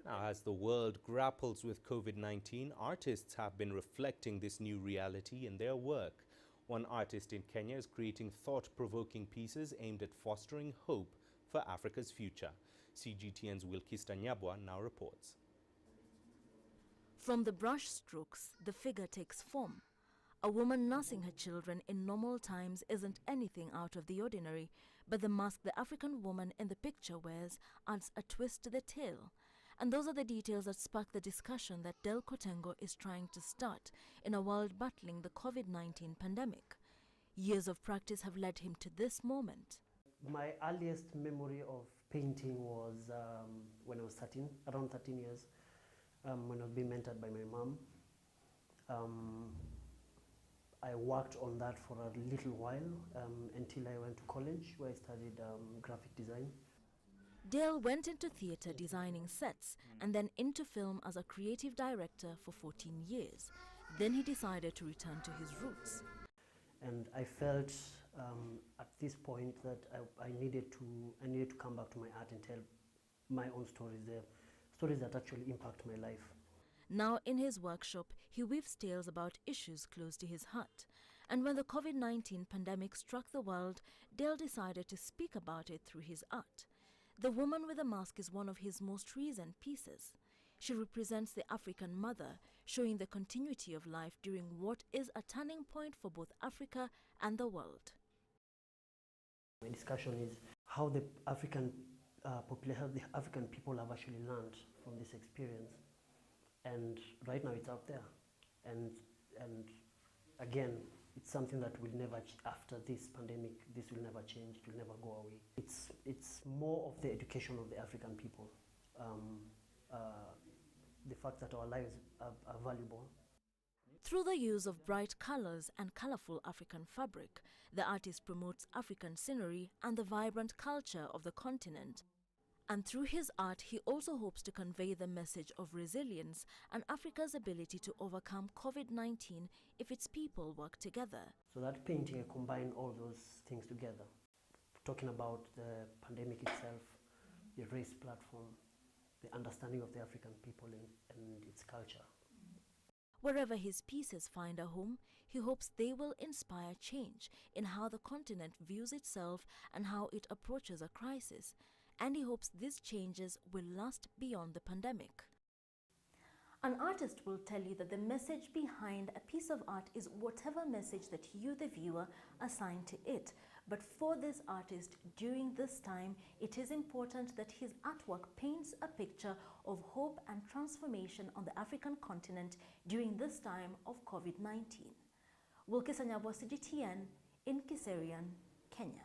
Now, as the world grapples with COVID-19, artists have been reflecting this new reality in their work. One artist in Kenya is creating thought-provoking pieces aimed at fostering hope for Africa's future. CGTN's Wilkista Nyabwa now reports. From the brush strokes, the figure takes form. A woman nursing her children in normal times isn't anything out of the ordinary, but the mask the African woman in the picture wears adds a twist to the tale. And those are the details that spark the discussion that Del Kotengo is trying to start in a world battling the COVID-19 pandemic. Years of practice have led him to this moment. My earliest memory of painting was when I was 13, around 13 years, when I was being mentored by my mom. I worked on that for a little while until I went to college, where I studied graphic design. Dale went into theatre designing sets and then into film as a creative director for 14 years. Then he decided to return to his roots. And I felt at this point that I needed to come back to my art and tell my own stories there, stories that actually impact my life. Now in his workshop, he weaves tales about issues close to his heart. And when the COVID-19 pandemic struck the world, Dale decided to speak about it through his art. The woman with a mask is one of his most recent pieces. She represents the African mother, showing the continuity of life during what is a turning point for both Africa and the world. My discussion is how the African people have actually learned from this experience. And right now it's out there. And again, it's something that will never, after this pandemic, this will never change, it will never go away. It's more of the education of the African people. The fact that our lives are valuable. Through the use of bright colors and colorful African fabric, the artist promotes African scenery and the vibrant culture of the continent. And through his art, he also hopes to convey the message of resilience and Africa's ability to overcome COVID-19 if its people work together. So that painting, I combine all those things together, talking about the pandemic itself, the race platform, the understanding of the African people and its culture. Wherever his pieces find a home, he hopes they will inspire change in how the continent views itself and how it approaches a crisis. And he hopes these changes will last beyond the pandemic. An artist will tell you that the message behind a piece of art is whatever message that you, the viewer, assign to it. But for this artist, during this time, it is important that his artwork paints a picture of hope and transformation on the African continent during this time of COVID-19. Wilkista Nyabwa, CGTN, in Kiserian, Kenya.